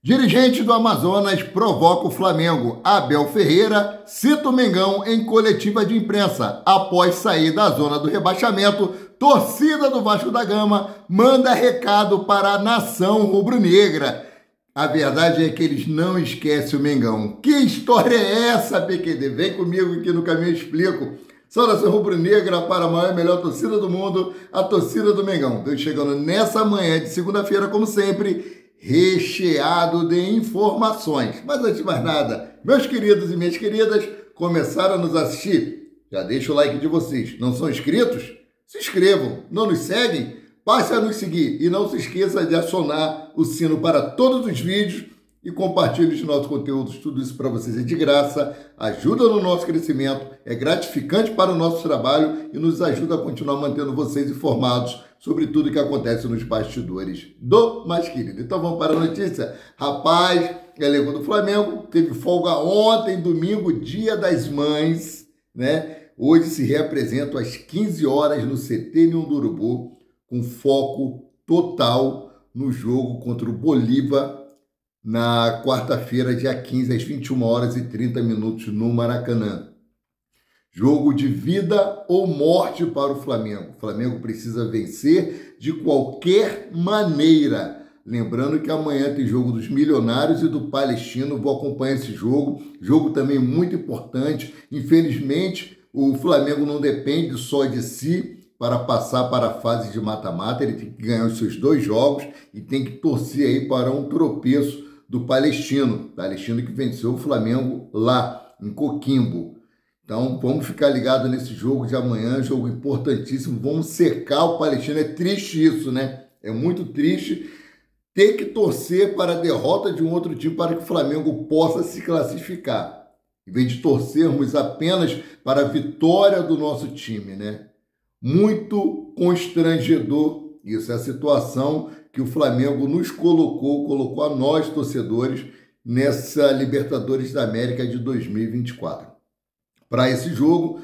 Dirigente do Amazonas provoca o Flamengo. Abel Ferreira cita o Mengão em coletiva de imprensa. Após sair da zona do rebaixamento, torcida do Vasco da Gama manda recado para a nação rubro-negra. A verdade é que eles não esquecem o Mengão. Que história é essa, PQD? Vem comigo aqui no Caminho Eu Explico. Saudação rubro-negra para a maior e melhor torcida do mundo, a torcida do Mengão. Estou chegando nessa manhã de segunda-feira, como sempre, recheado de informações. Mas antes de mais nada, meus queridos e minhas queridas, começaram a nos assistir? Já deixa o like de vocês. Não são inscritos? Se inscrevam. Não nos seguem? Passe a nos seguir. E não se esqueça de acionar o sino para todos os vídeos e compartilhe os nossos conteúdos. Tudo isso para vocês é de graça, ajuda no nosso crescimento, é gratificante para o nosso trabalho e nos ajuda a continuar mantendo vocês informados sobre tudo que acontece nos bastidores do mais querido. Então vamos para a notícia. Rapaz, elenco do Flamengo teve folga ontem, domingo, Dia das Mães, né? Hoje se reapresenta às 15 horas no CT Ninho do Urubu, com foco total no jogo contra o Bolívar, na quarta-feira, dia 15, às 21 horas e 30 minutos no Maracanã. Jogo de vida ou morte para o Flamengo. O Flamengo precisa vencer de qualquer maneira. Lembrando que amanhã tem jogo dos Milionários e do Palestino. Vou acompanhar esse jogo. Jogo também muito importante. Infelizmente, o Flamengo não depende só de si para passar para a fase de mata-mata. Ele tem que ganhar os seus 2 jogos e tem que torcer aí para um tropeço do Palestino que venceu o Flamengo lá em Coquimbo. Então vamos ficar ligados nesse jogo de amanhã, jogo importantíssimo, vamos cercar o Palestino. É triste isso, né? É muito triste ter que torcer para a derrota de um outro time para que o Flamengo possa se classificar, em vez de torcermos apenas para a vitória do nosso time, né? Muito constrangedor isso, é a situação que o Flamengo nos colocou a nós, torcedores, nessa Libertadores da América de 2024. Para esse jogo,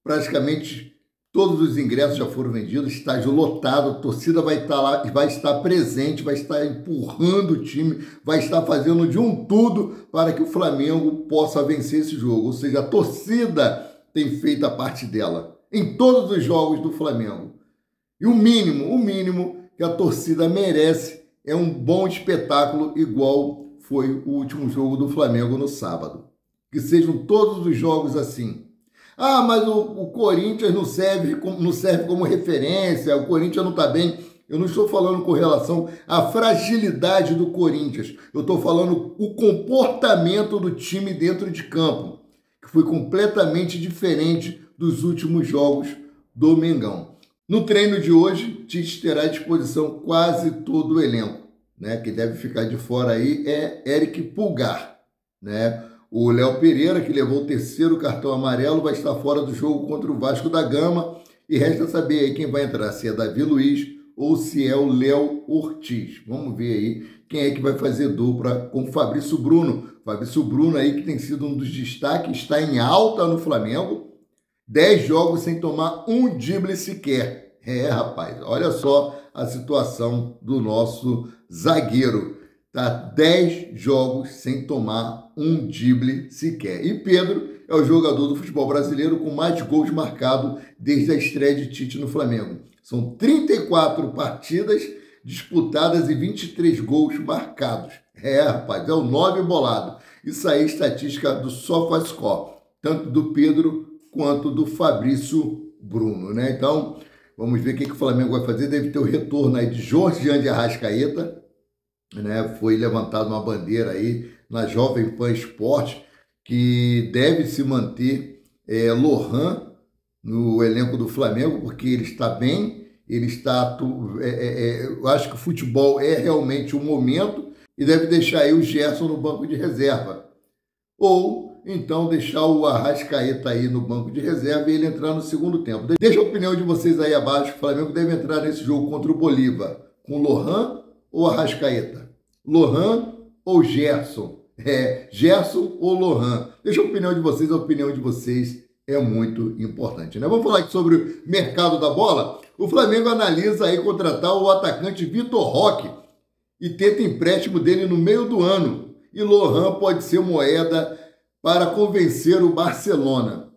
praticamente todos os ingressos já foram vendidos, estádio lotado, a torcida vai estar lá, vai estar presente, vai estar empurrando o time, vai estar fazendo de um tudo para que o Flamengo possa vencer esse jogo. Ou seja, a torcida tem feito a parte dela em todos os jogos do Flamengo. E o mínimo que a torcida merece é um bom espetáculo igual foi o último jogo do Flamengo no sábado. Que sejam todos os jogos assim. Ah, mas o Corinthians não serve como referência, o Corinthians não está bem. Eu não estou falando com relação à fragilidade do Corinthians. Eu estou falando o comportamento do time dentro de campo, que foi completamente diferente dos últimos jogos do Mengão. No treino de hoje, Tite terá à disposição quase todo o elenco, né? Quem deve ficar de fora aí é Eric Pulgar, né? O Léo Pereira, que levou o 3º cartão amarelo, vai estar fora do jogo contra o Vasco da Gama e resta saber aí quem vai entrar, se é Davi Luiz ou se é o Léo Ortiz. Vamos ver aí quem é que vai fazer dupla com o Fabrício Bruno. Fabrício Bruno aí que tem sido um dos destaques, está em alta no Flamengo. 10 jogos sem tomar um drible sequer. É, rapaz, olha só a situação do nosso zagueiro. Tá 10 jogos sem tomar um drible sequer. E Pedro é o jogador do futebol brasileiro com mais gols marcados desde a estreia de Tite no Flamengo. São 34 partidas disputadas e 23 gols marcados. É, rapaz, é o 9 bolado. Isso aí é estatística do SofaScore, tanto do Pedro quanto do Fabrício Bruno, né? Então, vamos ver o que o Flamengo vai fazer. Deve ter o retorno aí de Georgian de Arrascaeta, né? Foi levantada uma bandeira aí na Jovem Pan Esporte que deve se manter Lohan no elenco do Flamengo, porque ele está bem, ele está... eu acho que o futebol é realmente o momento e deve deixar aí o Gerson no banco de reserva. Ou então deixar o Arrascaeta aí no banco de reserva e ele entrar no segundo tempo. Deixa a opinião de vocês aí abaixo. O Flamengo deve entrar nesse jogo contra o Bolívar com Lohan ou Arrascaeta? Lohan ou Gerson? Gerson ou Lohan? Deixa a opinião de vocês. A opinião de vocês é muito importante, né? Vamos falar aqui sobre o mercado da bola? O Flamengo analisa aí contratar o atacante Vitor Roque, e tenta empréstimo dele no meio do ano. E Lohan pode ser moeda para convencer o Barcelona.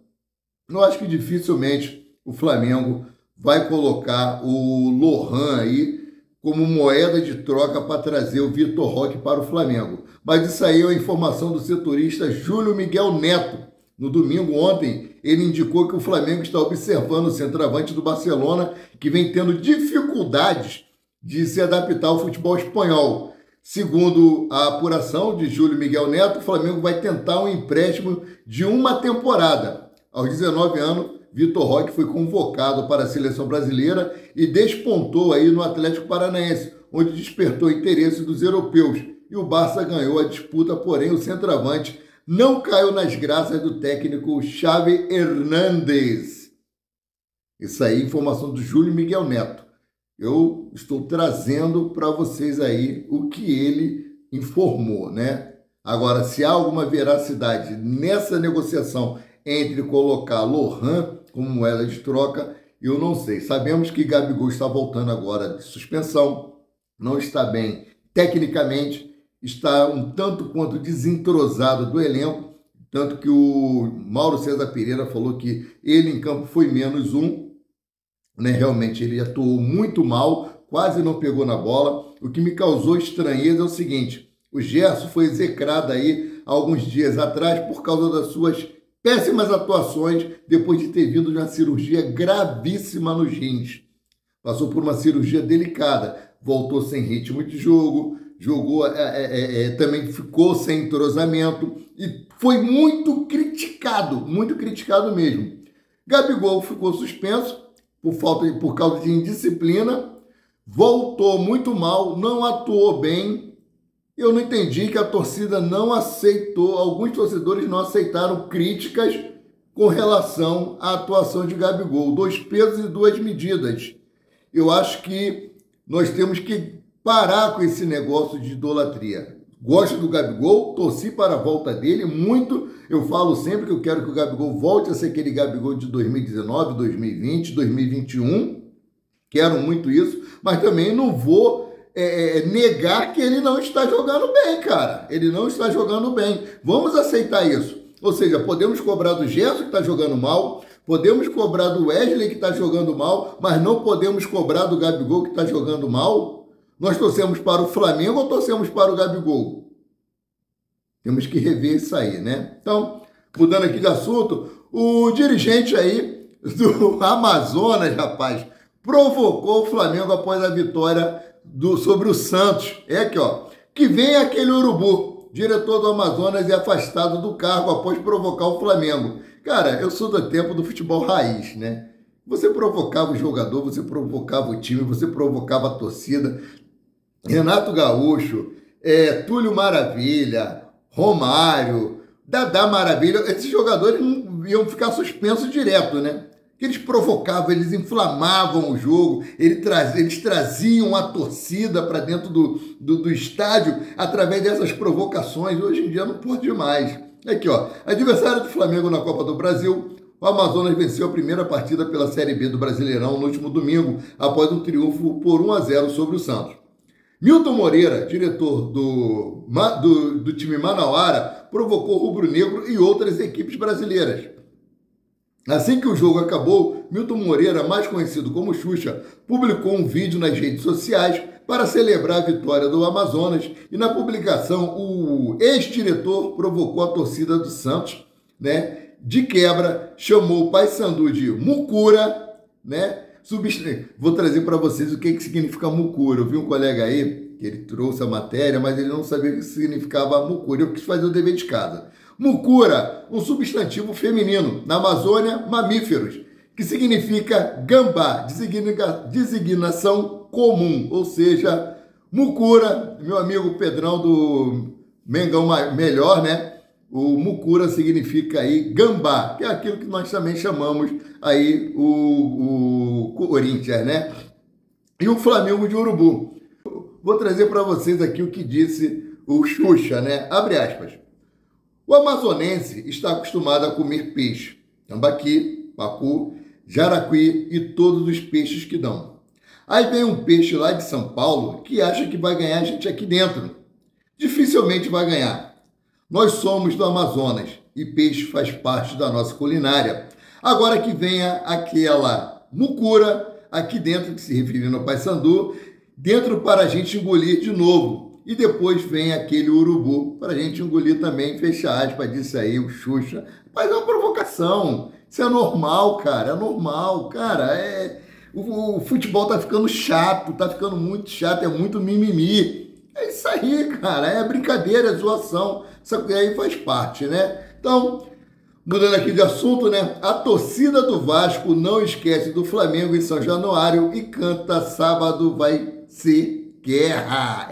Eu acho que dificilmente o Flamengo vai colocar o Lohan aí como moeda de troca para trazer o Vitor Roque para o Flamengo. Mas isso aí é a informação do setorista Júlio Miguel Neto. No domingo, ontem, ele indicou que o Flamengo está observando o centroavante do Barcelona, que vem tendo dificuldades de se adaptar ao futebol espanhol. Segundo a apuração de Júlio Miguel Neto, o Flamengo vai tentar um empréstimo de uma temporada. Aos 19 anos, Vitor Roque foi convocado para a seleção brasileira e despontou aí no Atlético Paranaense, onde despertou interesse dos europeus. E o Barça ganhou a disputa, porém o centroavante não caiu nas graças do técnico Xavi Hernández. Isso aí, informação do Júlio Miguel Neto. Eu estou trazendo para vocês aí o que ele informou, né? Agora, se há alguma veracidade nessa negociação entre colocar Lohan como moeda de troca, eu não sei. Sabemos que Gabigol está voltando agora de suspensão, não está bem tecnicamente, está um tanto quanto desentrosado do elenco, tanto que o Mauro César Pereira falou que ele em campo foi menos um, né? Realmente ele atuou muito mal, quase não pegou na bola. O que me causou estranheza é o seguinte: o Gerson foi execrado aí há alguns dias atrás por causa das suas péssimas atuações depois de ter vindo de uma cirurgia gravíssima nos rins. Passou por uma cirurgia delicada, voltou sem ritmo de jogo, jogou, também ficou sem entrosamento e foi muito criticado mesmo. Gabigol ficou suspenso por causa de indisciplina, voltou muito mal, não atuou bem. Eu não entendi que a torcida não aceitou, alguns torcedores não aceitaram críticas com relação à atuação de Gabigol. 2 pesos e 2 medidas. Eu acho que nós temos que parar com esse negócio de idolatria. Gosto do Gabigol, torci para a volta dele muito. Eu falo sempre que eu quero que o Gabigol volte a ser aquele Gabigol de 2019, 2020, 2021. Quero muito isso, mas também não vou negar que ele não está jogando bem, cara. Ele não está jogando bem. Vamos aceitar isso. Ou seja, podemos cobrar do Gerson, que está jogando mal, podemos cobrar do Wesley, que está jogando mal, mas não podemos cobrar do Gabigol, que está jogando mal. Nós torcemos para o Flamengo ou torcemos para o Gabigol? Temos que rever isso aí, né? Então, mudando aqui de assunto, o dirigente aí do Amazonas, rapaz, provocou o Flamengo após a vitória sobre o Santos. É aqui, ó. Que vem aquele urubu. Diretor do Amazonas é afastado do cargo após provocar o Flamengo. Cara, eu sou do tempo do futebol raiz, né? Você provocava o jogador, você provocava o time, você provocava a torcida. Renato Gaúcho, Túlio Maravilha, Romário, Dadá Maravilha, esses jogadores iam ficar suspensos direto, né? Eles provocavam, eles inflamavam o jogo, eles traziam a torcida para dentro do estádio através dessas provocações. Hoje em dia não pode mais. Aqui, ó, adversário do Flamengo na Copa do Brasil, o Amazonas venceu a primeira partida pela Série B do Brasileirão no último domingo, após um triunfo por 1-0 sobre o Santos. Milton Moreira, diretor do time Manauara, provocou o rubro-negro e outras equipes brasileiras. Assim que o jogo acabou, Milton Moreira, mais conhecido como Xuxa, publicou um vídeo nas redes sociais para celebrar a vitória do Amazonas e na publicação o ex-diretor provocou a torcida do Santos, né? De quebra, chamou o Paysandu de mucura, né? Vou trazer para vocês o que significa mucura. Eu vi um colega aí, que ele trouxe a matéria, mas ele não sabia o que significava mucura. Eu quis fazer o dever de casa. Mucura, um substantivo feminino, na Amazônia, mamíferos, que significa gambá, designação comum, ou seja, mucura, meu amigo Pedrão do Mengão Melhor, né? O mucura significa aí gambá, que é aquilo que nós também chamamos aí o Corinthians, né? E o Flamengo de Urubu. Vou trazer para vocês aqui o que disse o Xuxa, né? Abre aspas. O amazonense está acostumado a comer peixe, tambaqui, pacu, jaracuí e todos os peixes que dão. Aí vem um peixe lá de São Paulo que acha que vai ganhar a gente aqui dentro. Dificilmente vai ganhar. Nós somos do Amazonas e peixe faz parte da nossa culinária. Agora que venha aquela mucura aqui dentro, que se referindo ao Paysandu, dentro para a gente engolir de novo. E depois vem aquele urubu para a gente engolir também, fecha aspas, disse aí o Xuxa. Mas é uma provocação. Isso é normal, cara. É normal, cara. O futebol tá ficando chato, tá ficando muito chato, é muito mimimi. É isso aí, cara. É brincadeira, é zoação. Isso aí faz parte, né? Então, mudando aqui de assunto, né? A torcida do Vasco não esquece do Flamengo em São Januário e canta sábado vai ser guerra.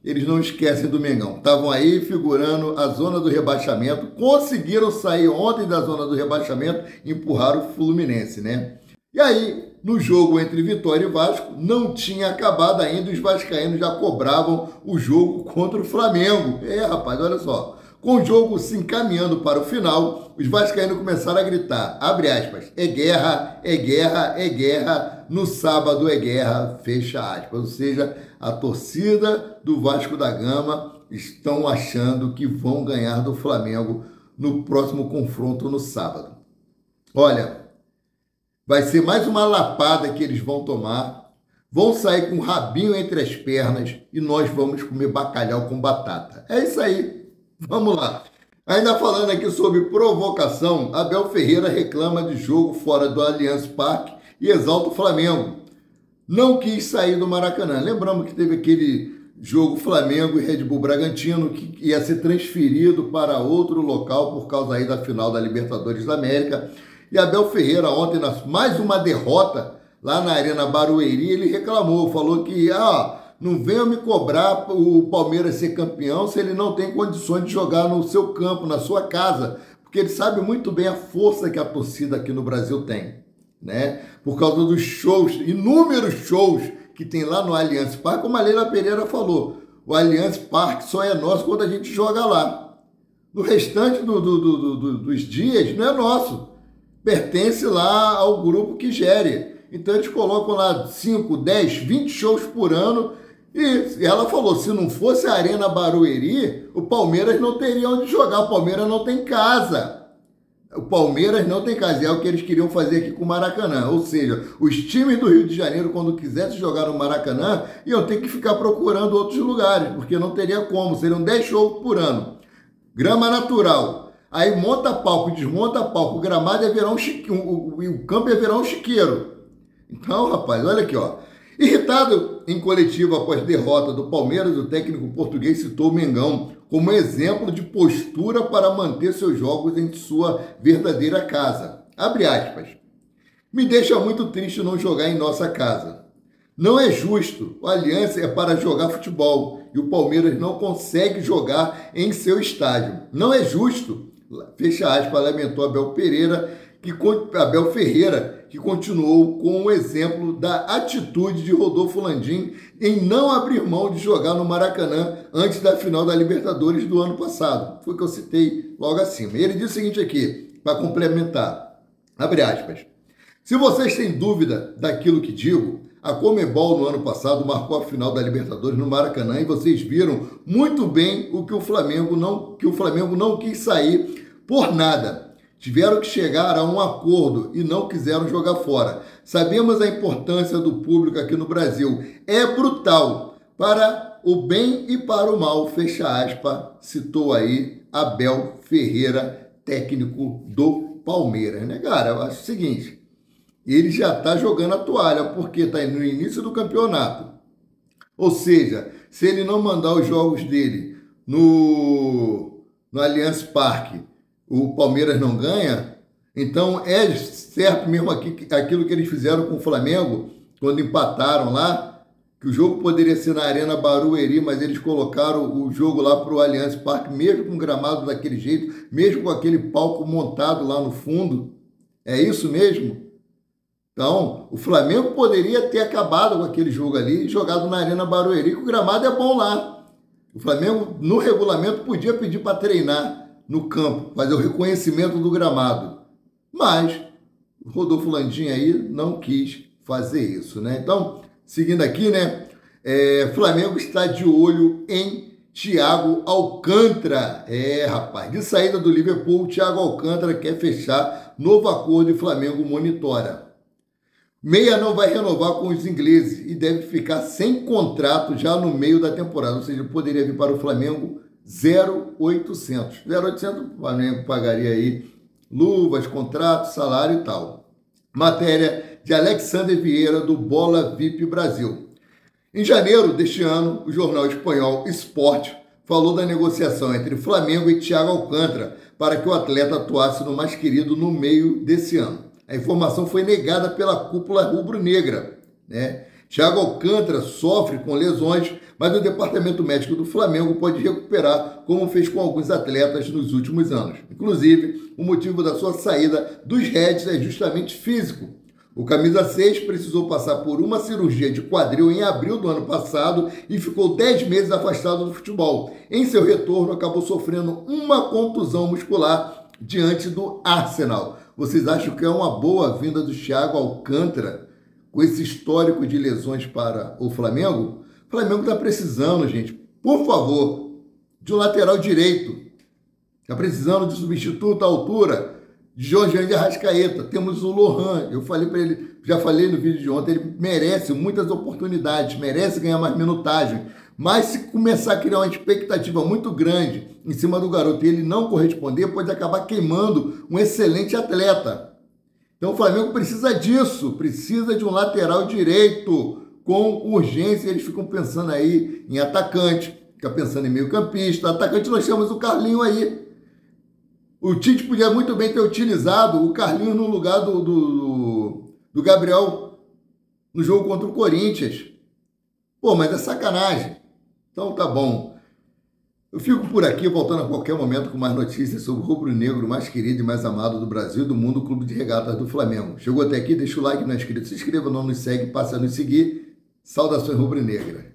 Eles não esquecem do Mengão. Estavam aí figurando a zona do rebaixamento, conseguiram sair ontem da zona do rebaixamento e empurraram o Fluminense, né? E aí, no jogo entre Vitória e Vasco, não tinha acabado ainda, os vascaínos já cobravam o jogo contra o Flamengo. Rapaz, olha só. Com o jogo se encaminhando para o final, os vascaínos começaram a gritar, abre aspas, é guerra, é guerra, é guerra, no sábado é guerra, fecha aspas. Ou seja, a torcida do Vasco da Gama estão achando que vão ganhar do Flamengo no próximo confronto no sábado. Olha, vai ser mais uma lapada que eles vão tomar, vão sair com o rabinho entre as pernas e nós vamos comer bacalhau com batata. É isso aí. Vamos lá. Ainda falando aqui sobre provocação, Abel Ferreira reclama de jogo fora do Allianz Parque e exalta o Flamengo. Não quis sair do Maracanã. Lembramos que teve aquele jogo Flamengo e Red Bull Bragantino que ia ser transferido para outro local por causa aí da final da Libertadores da América. E Abel Ferreira ontem, mais uma derrota lá na Arena Barueri, ele reclamou, falou que não venham me cobrar o Palmeiras ser campeão se ele não tem condições de jogar no seu campo, na sua casa, porque ele sabe muito bem a força que a torcida aqui no Brasil tem, né? Por causa dos shows, inúmeros shows que tem lá no Allianz Parque, como a Leila Pereira falou, o Allianz Parque só é nosso quando a gente joga lá. No restante dos dias não é nosso, pertence lá ao grupo que gere. Então eles colocam lá 5, 10, 20 shows por ano. E ela falou, se não fosse a Arena Barueri, o Palmeiras não teria onde jogar. O Palmeiras não tem casa. O Palmeiras não tem casa. E é o que eles queriam fazer aqui com o Maracanã. Ou seja, os times do Rio de Janeiro, quando quisessem jogar no Maracanã, iam ter que ficar procurando outros lugares, porque não teria como. Seriam 10 shows por ano. Grama natural. Aí monta palco, desmonta palco. O gramado ia virar o campo ia virar um chiqueiro. Então, rapaz, olha aqui, ó. Irritado em coletiva após derrota do Palmeiras, o técnico português citou o Mengão como exemplo de postura para manter seus jogos em sua verdadeira casa. Abre aspas. Me deixa muito triste não jogar em nossa casa. Não é justo. O Allianz é para jogar futebol e o Palmeiras não consegue jogar em seu estádio. Não é justo. Fecha aspas, lamentou Abel Ferreira, que continuou com o exemplo da atitude de Rodolfo Landim em não abrir mão de jogar no Maracanã antes da final da Libertadores do ano passado. Foi o que eu citei logo acima. Ele disse o seguinte aqui, para complementar, abre aspas, se vocês têm dúvida daquilo que digo, a Conmebol no ano passado marcou a final da Libertadores no Maracanã e vocês viram muito bem que o Flamengo não quis sair por nada. Tiveram que chegar a um acordo e não quiseram jogar fora. Sabemos a importância do público aqui no Brasil. É brutal para o bem e para o mal, fecha aspas, citou aí Abel Ferreira, técnico do Palmeiras, né, cara? Eu acho o seguinte, ele já está jogando a toalha, porque está no início do campeonato. Ou seja, se ele não mandar os jogos dele no Allianz Parque, o Palmeiras não ganha, então é certo mesmo aquilo que eles fizeram com o Flamengo, quando empataram lá, que o jogo poderia ser na Arena Barueri, mas eles colocaram o jogo lá para o Allianz Parque, mesmo com o gramado daquele jeito, mesmo com aquele palco montado lá no fundo. É isso mesmo? Então, o Flamengo poderia ter acabado com aquele jogo ali e jogado na Arena Barueri, que o gramado é bom lá. O Flamengo, no regulamento, podia pedir para treinar no campo, fazer o reconhecimento do gramado. Mas o Rodolfo Landim aí não quis fazer isso, né? Então, seguindo aqui, né? Flamengo está de olho em Thiago Alcântara. Rapaz, de saída do Liverpool, Thiago Alcântara quer fechar novo acordo e Flamengo monitora. Meia não vai renovar com os ingleses e deve ficar sem contrato já no meio da temporada, ou seja, poderia vir para o Flamengo 0,800. 0,800 o Flamengo pagaria aí luvas, contratos, salário e tal. Matéria de Alexander Vieira do Bola VIP Brasil. Em janeiro deste ano, o jornal espanhol Sport falou da negociação entre Flamengo e Thiago Alcântara para que o atleta atuasse no mais querido no meio desse ano. A informação foi negada pela cúpula rubro-negra, né? Thiago Alcântara sofre com lesões, mas o departamento médico do Flamengo pode recuperar, como fez com alguns atletas nos últimos anos. Inclusive, o motivo da sua saída dos Reds é justamente físico. O camisa 6 precisou passar por uma cirurgia de quadril em abril do ano passado e ficou 10 meses afastado do futebol. Em seu retorno, acabou sofrendo uma contusão muscular diante do Arsenal. Vocês acham que é uma boa vinda do Thiago Alcântara com esse histórico de lesões para o Flamengo? O Flamengo está precisando, gente, por favor, de um lateral direito. Está precisando de substituto à altura de Jorge de Arrascaeta. Temos o Lohan. Eu falei para ele, já falei no vídeo de ontem, ele merece muitas oportunidades, merece ganhar mais minutagem. Mas se começar a criar uma expectativa muito grande em cima do garoto e ele não corresponder, pode acabar queimando um excelente atleta. Então o Flamengo precisa disso, precisa de um lateral direito com urgência. Eles ficam pensando aí em atacante, ficam pensando em meio campista. Atacante nós temos o Carlinho aí. O Tite podia muito bem ter utilizado o Carlinho no lugar do Gabriel no jogo contra o Corinthians. Pô, mas é sacanagem. Então tá bom. Eu fico por aqui, voltando a qualquer momento com mais notícias sobre o rubro-negro mais querido e mais amado do Brasil e do mundo, o Clube de Regatas do Flamengo. Chegou até aqui, deixa o like, não é inscrito, se inscreva, não nos segue, passe a nos seguir. Saudações rubro-negras.